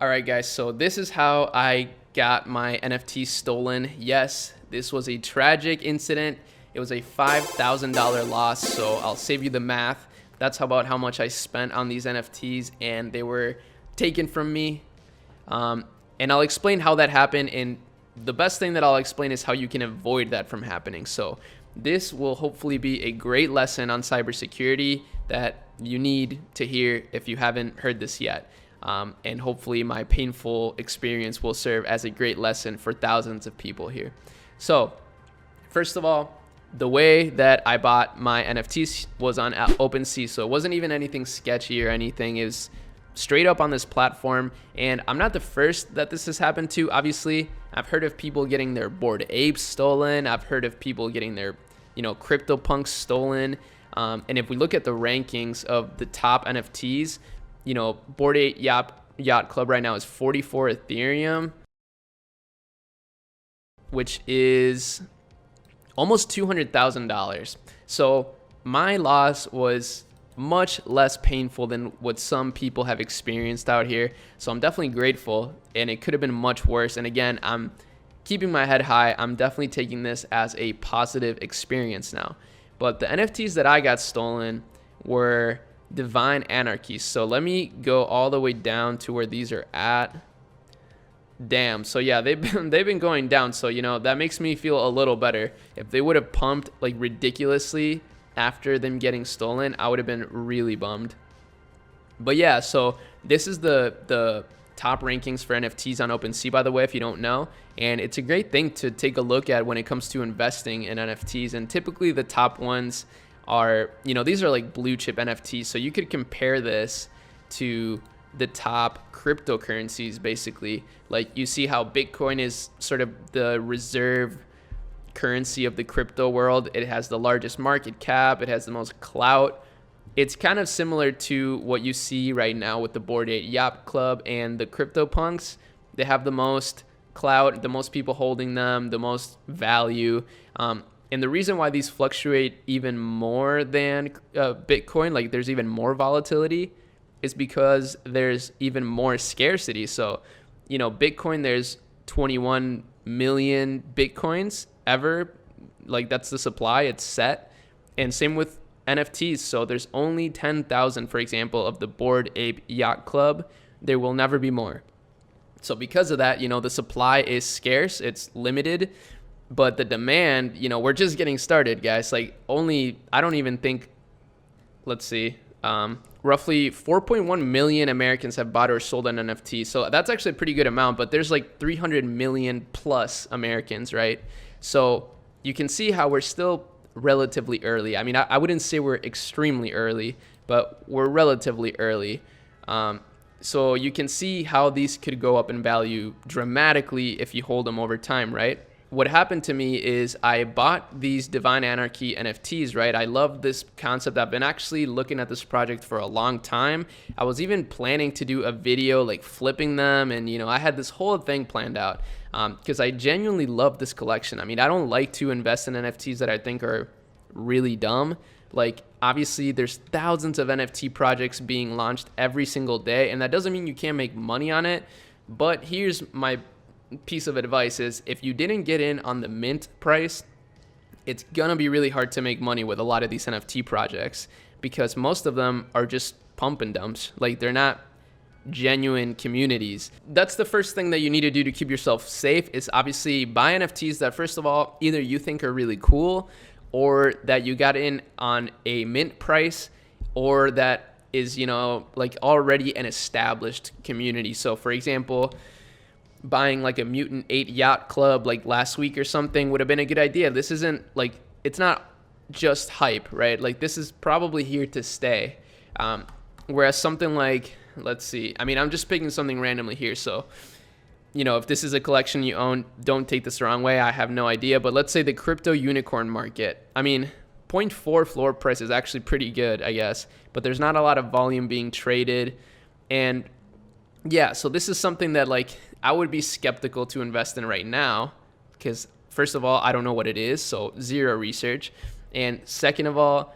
All right, guys, so this is how I got my NFT stolen. Yes, this was a tragic incident. It was a $5,000 loss, so I'll save you the math. That's about how much I spent on these NFTs, and they were taken from me. And I'll explain how that happened, and the best thing that I'll explain is how you can avoid that from happening. So this will hopefully be a great lesson on cybersecurity that you need to hear if you haven't heard this yet. And hopefully my painful experience will serve as a great lesson for thousands of people here. So first of all, the way that I bought my NFTs was on OpenSea. So it wasn't even anything sketchy or anything. It was straight up on this platform. And I'm not the first that this has happened to. Obviously, I've heard of people getting their Bored Apes stolen. I've heard of people getting their, CryptoPunks stolen. And if we look at the rankings of the top NFTs, Bored Ape Yacht Club right now is 44 Ethereum, which is almost $200,000. So my loss was much less painful than what some people have experienced out here. So I'm definitely grateful, and it could have been much worse. And again, I'm keeping my head high. I'm definitely taking this as a positive experience now. But the NFTs that I got stolen were Divine Anarchy. So let me go all the way down to where these are at. Damn. So yeah, they've been going down. So that makes me feel a little better. If they would have pumped like ridiculously after them getting stolen, I would have been really bummed. But yeah, so this is the top rankings for NFTs on OpenSea, by the way, if you don't know. And it's a great thing to take a look at when it comes to investing in NFTs. And typically the top ones are, these are like blue chip NFTs. So you could compare this to the top cryptocurrencies, basically. Like you see how Bitcoin is sort of the reserve currency of the crypto world. It has the largest market cap. It has the most clout. It's kind of similar to what you see right now with the Bored Ape Yacht Club and the CryptoPunks. They have the most clout, the most people holding them, the most value. And the reason why these fluctuate even more than Bitcoin, like there's even more volatility, is because there's even more scarcity. So, Bitcoin, there's 21 million Bitcoins ever. Like that's the supply, it's set. And same with NFTs. So there's only 10,000, for example, of the Bored Ape Yacht Club. There will never be more. So because of that, the supply is scarce, it's limited. But the demand, we're just getting started, guys. Like I don't even think, let's see, roughly 4.1 million Americans have bought or sold an NFT. So that's actually a pretty good amount, but there's like 300 million plus Americans, right? So you can see how we're still relatively early. I mean, I wouldn't say we're extremely early, but we're relatively early. So you can see how these could go up in value dramatically if you hold them over time, right? What happened to me is I bought these Divine Anarchy NFTs, right? I love this concept. I've been actually looking at this project for a long time. I was even planning to do a video like flipping them, and I had this whole thing planned out because I genuinely love this collection. I mean, I don't like to invest in NFTs that I think are really dumb. Like obviously there's thousands of NFT projects being launched every single day, and that doesn't mean you can't make money on it. But here's my piece of advice is if you didn't get in on the mint price, it's gonna be really hard to make money with a lot of these NFT projects because most of them are just pump and dumps. Like they're not genuine communities. That's the first thing that you need to do to keep yourself safe is obviously buy NFTs that first of all either you think are really cool or that you got in on a mint price or that is like already an established community. So for example, buying like a Mutant 8 Yacht Club like last week or something would have been a good idea. This isn't like, it's not just hype, right? Like this is probably here to stay. Whereas something like, let's see, I mean, I'm just picking something randomly here. So, if this is a collection you own, don't take this the wrong way. I have no idea. But let's say the crypto unicorn market. I mean, 0.4 floor price is actually pretty good, I guess. But there's not a lot of volume being traded. And yeah, so this is something that like I would be skeptical to invest in right now because first of all, I don't know what it is, so zero research. And second of all,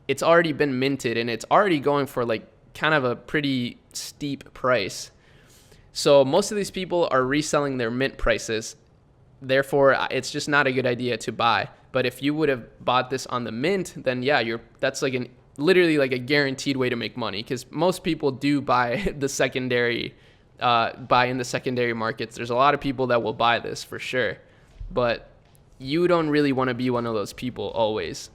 it's already been minted and it's already going for like kind of a pretty steep price. So most of these people are reselling their mint prices. Therefore, it's just not a good idea to buy. But if you would have bought this on the mint, then yeah, that's like literally like a guaranteed way to make money, because most people do buy the secondary, buy in the secondary markets. There's a lot of people that will buy this for sure, but you don't really want to be one of those people always.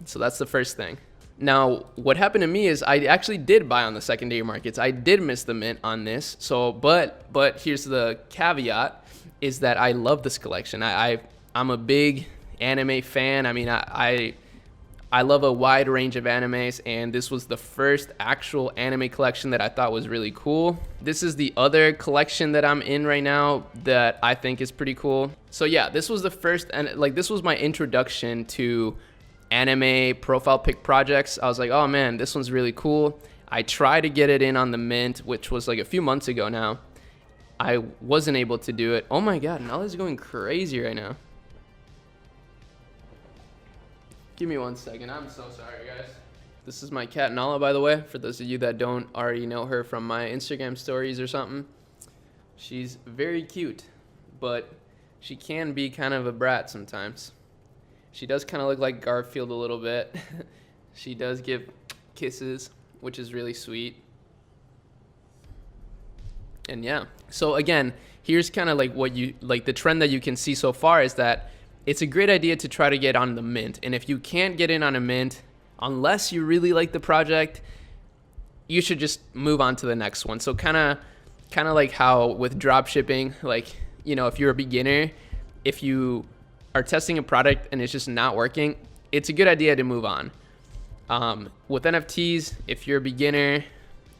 So that's the first thing. Now, what happened to me is I actually did buy on the secondary markets. I did miss the mint on this. So, but here's the caveat, is that I love this collection. I'm a big anime fan. I mean, I love a wide range of animes, and this was the first actual anime collection that I thought was really cool. This is the other collection that I'm in right now that I think is pretty cool. So yeah, this was the first, and like this was my introduction to anime profile pic projects. I was like, oh man, this one's really cool. I tried to get it in on the mint, which was like a few months ago now. I wasn't able to do it. Oh my god, Nala's going crazy right now. Give me 1 second. I'm so sorry, guys. This is my cat Nala, by the way, for those of you that don't already know her from my Instagram stories or something. She's very cute, but she can be kind of a brat sometimes. She does kind of look like Garfield a little bit. She does give kisses, which is really sweet. And yeah, so again, here's kind of like what you like, the trend that you can see so far is that it's a great idea to try to get on the mint. And if you can't get in on a mint, unless you really like the project, you should just move on to the next one. So kind of like how with drop shipping, like, you know, if you're a beginner, if you are testing a product and it's just not working, it's a good idea to move on. With NFTs, if you're a beginner,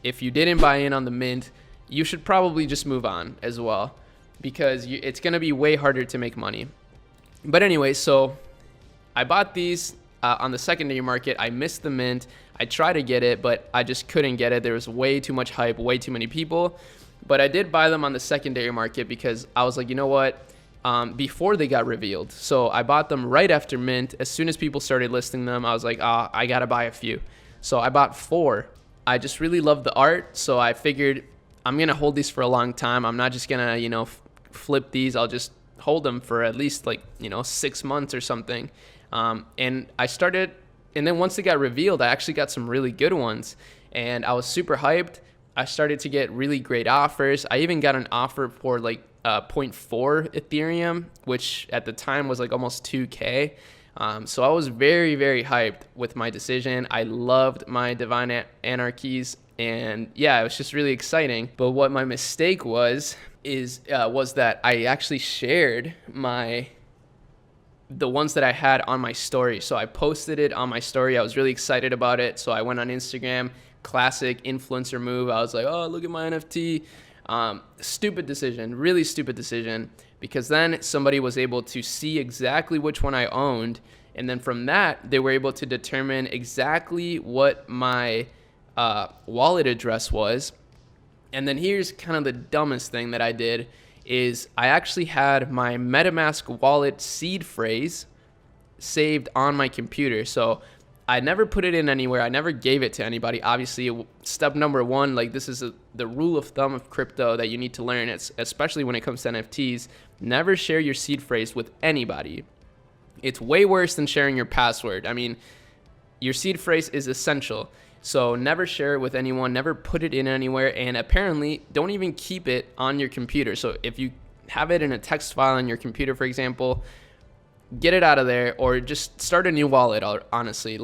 if you didn't buy in on the mint, you should probably just move on as well, because it's going to be way harder to make money. But anyway, so I bought these on the secondary market. I missed the mint. I tried to get it, but I just couldn't get it. There was way too much hype, way too many people. But I did buy them on the secondary market because I was like, you know what? Before they got revealed. So I bought them right after mint. As soon as people started listing them, I was like, I got to buy a few. So I bought 4. I just really love the art. So I figured I'm going to hold these for a long time. I'm not just going to, you know, flip these. I'll just hold them for at least 6 months or something. And I started, and then once they got revealed, I actually got some really good ones, and I was super hyped. I started to get really great offers. I even got an offer for 0.4 Ethereum, which at the time was almost 2K. So I was very, very hyped with my decision. I loved my Divine Anarchies, and yeah, it was just really exciting. But what my mistake was that I actually shared the ones that I had on my story. So I posted it on my story. I was really excited about it. So I went on Instagram, classic influencer move. I was like, oh, look at my NFT. Stupid decision, really stupid decision, because then somebody was able to see exactly which one I owned. And then from that, they were able to determine exactly what my wallet address was. And then here's kind of the dumbest thing that I did is I actually had my MetaMask wallet seed phrase saved on my computer. So I never put it in anywhere. I never gave it to anybody. Obviously, step number 1, this is the rule of thumb of crypto that you need to learn, especially when it comes to NFTs. Never share your seed phrase with anybody. It's way worse than sharing your password. I mean, your seed phrase is essential. So never share it with anyone, never put it in anywhere, and apparently don't even keep it on your computer. So if you have it in a text file on your computer, for example, get it out of there, or just start a new wallet, honestly.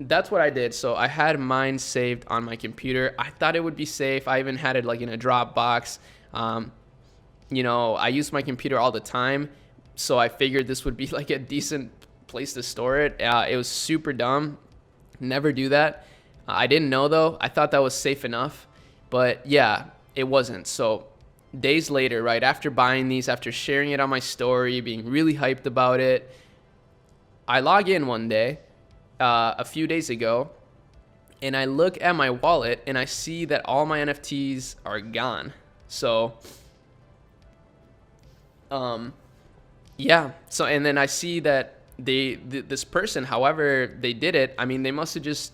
That's what I did. So I had mine saved on my computer. I thought it would be safe. I even had it in a Dropbox. I use my computer all the time, so I figured this would be a decent place to store it. It was super dumb. Never do that. I didn't know though. I thought that was safe enough, but yeah, it wasn't. So days later, right after buying these, after sharing it on my story, being really hyped about it, I log in one day, a few days ago, and I look at my wallet and I see that all my NFTs are gone. So, yeah. So, and then I see that this person, however they did it, I mean, they must have just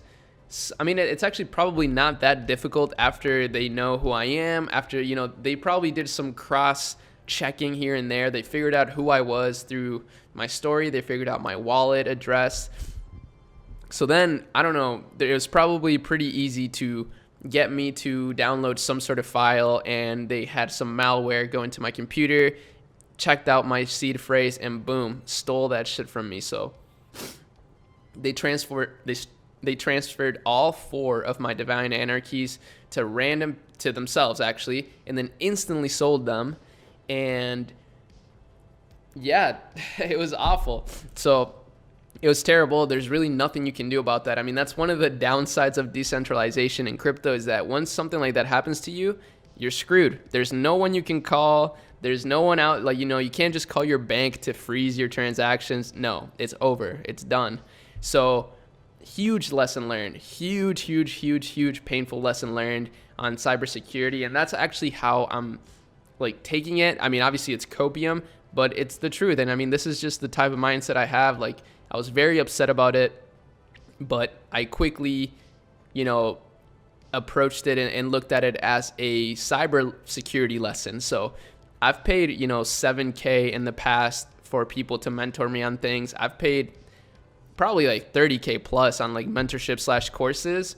I mean, it's actually probably not that difficult after they know who I am, after, they probably did some cross checking here and there. They figured out who I was through my story. They figured out my wallet address. So then, I don't know, it was probably pretty easy to get me to download some sort of file, and they had some malware go into my computer, checked out my seed phrase, and boom, stole that shit from me. So they transferred all 4 of my divine anarchies to themselves, actually, and then instantly sold them. And yeah, it was awful. So it was terrible. There's really nothing you can do about that. I mean, that's one of the downsides of decentralization in crypto, is that once something like that happens to you, you're screwed. There's no one you can call. There's no one out, you can't just call your bank to freeze your transactions. No, it's over. It's done. So huge lesson learned. Huge painful lesson learned on cybersecurity. And that's actually how I'm taking it. I mean, obviously it's copium, but it's the truth. And I mean, this is just the type of mindset I have. I was very upset about it, but I quickly, approached it and looked at it as a cyber security lesson. So I've paid, $7K in the past for people to mentor me on things. I've paid probably $30K plus on mentorship / courses.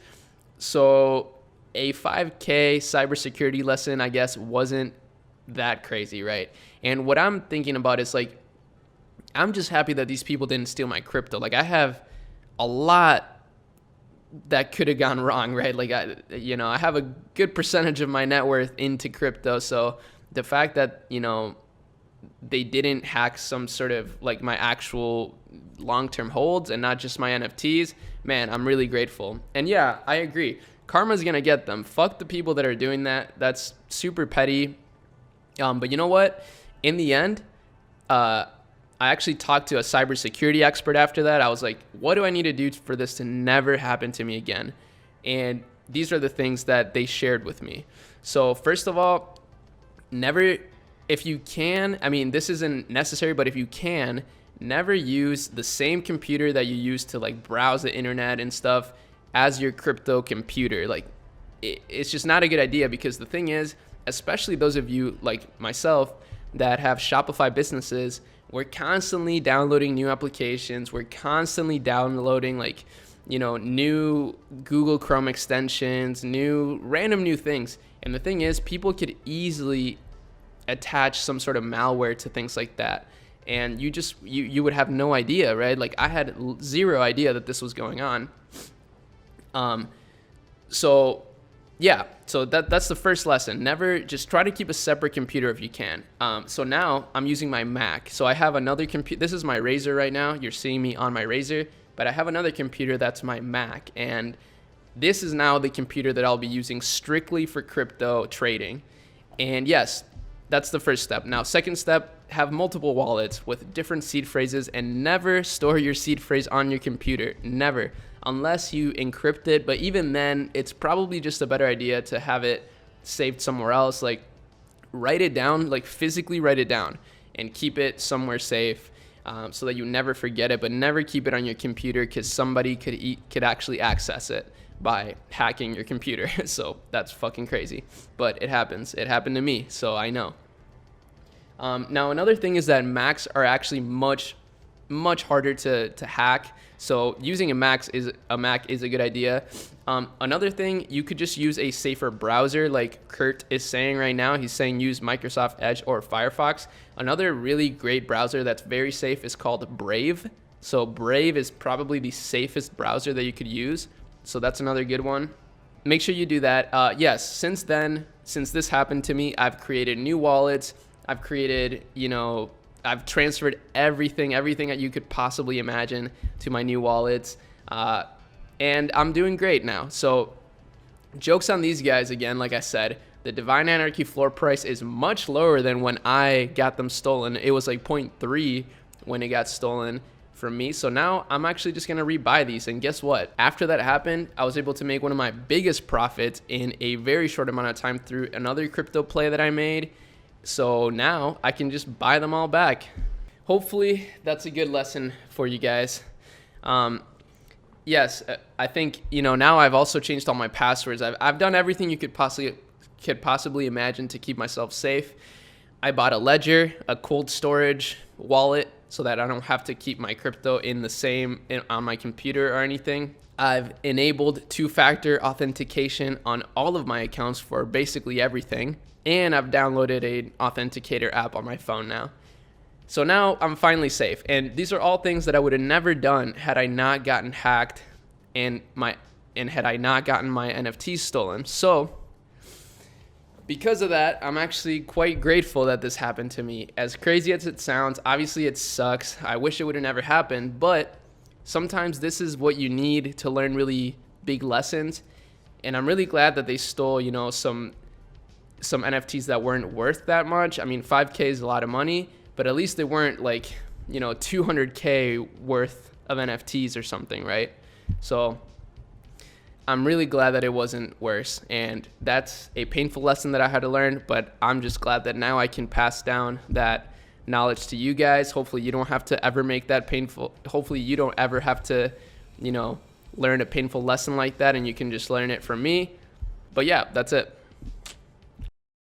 So a $5K cybersecurity lesson, I guess, wasn't that crazy, right? And what I'm thinking about is I'm just happy that these people didn't steal my crypto. I have a lot that could have gone wrong, right? I have a good percentage of my net worth into crypto. So the fact that, they didn't hack some sort of my actual long-term holds and not just my NFTs, man, I'm really grateful. And yeah, I agree. Karma's going to get them. Fuck the people that are doing that. That's super petty. But you know what? In the end, I actually talked to a cybersecurity expert after that. I was like, what do I need to do for this to never happen to me again? And these are the things that they shared with me. So first of all, never, if you can, I mean, this isn't necessary, but if you can, never use the same computer that you use to browse the internet and stuff as your crypto computer. It's just not a good idea, because the thing is, especially those of you like myself that have Shopify businesses, we're constantly downloading new applications. We're constantly downloading new Google Chrome extensions, random new things. And the thing is, people could easily attach some sort of malware to things like that. And you would have no idea, right? I had zero idea that this was going on. So that's the first lesson. Never, just try to keep a separate computer if you can. So now I'm using my Mac. So I have another computer. This is my Razer right now. You're seeing me on my Razer, but I have another computer that's my Mac. And this is now the computer that I'll be using strictly for crypto trading. And yes, that's the first step. Now, second step, have multiple wallets with different seed phrases, and never store your seed phrase on your computer. Never. Unless you encrypt it. But even then, it's probably just a better idea to have it saved somewhere else. Write it down, physically write it down and keep it somewhere safe, so that you never forget it. But never keep it on your computer, because somebody could actually access it by hacking your computer. So that's fucking crazy. But it happens. It happened to me, so I know. Now, another thing is that Macs are actually much harder to hack. So using a Mac is a good idea. Another thing, you could just use a safer browser, like Kurt is saying right now. He's saying use Microsoft Edge or Firefox. Another really great browser that's very safe is called Brave. So Brave is probably the safest browser that you could use. So that's another good one. Make sure you do that. Yes, since this happened to me, I've created new wallets. I've created, I've transferred everything that you could possibly imagine to my new wallets. And I'm doing great now. So jokes on these guys again. Like I said, the Divine Anarchy floor price is much lower than when I got them stolen. It was 0.3 when it got stolen from me. So now I'm actually just going to rebuy these. And guess what? After that happened, I was able to make one of my biggest profits in a very short amount of time through another crypto play that I made. So now I can just buy them all back. Hopefully that's a good lesson for you guys. Yes, I think, now I've also changed all my passwords. I've done everything you could possibly imagine to keep myself safe. I bought a ledger, a cold storage wallet, so that I don't have to keep my crypto on my computer or anything. I've enabled two-factor authentication on all of my accounts for basically everything. And I've downloaded an authenticator app on my phone now. So now I'm finally safe. And these are all things that I would have never done had I not gotten hacked and had I not gotten my NFTs stolen. So because of that, I'm actually quite grateful that this happened to me. As crazy as it sounds, obviously it sucks. I wish it would have never happened, but sometimes this is what you need to learn really big lessons. And I'm really glad that they stole, some NFTs that weren't worth that much. I mean, 5K is a lot of money, but at least they weren't like, 200K worth of NFTs or something, right? So I'm really glad that it wasn't worse. And that's a painful lesson that I had to learn, but I'm just glad that now I can pass down that knowledge to you guys. Hopefully you don't have to ever make that painful. Hopefully you don't ever have to, learn a painful lesson like that, and you can just learn it from me. But yeah, that's it.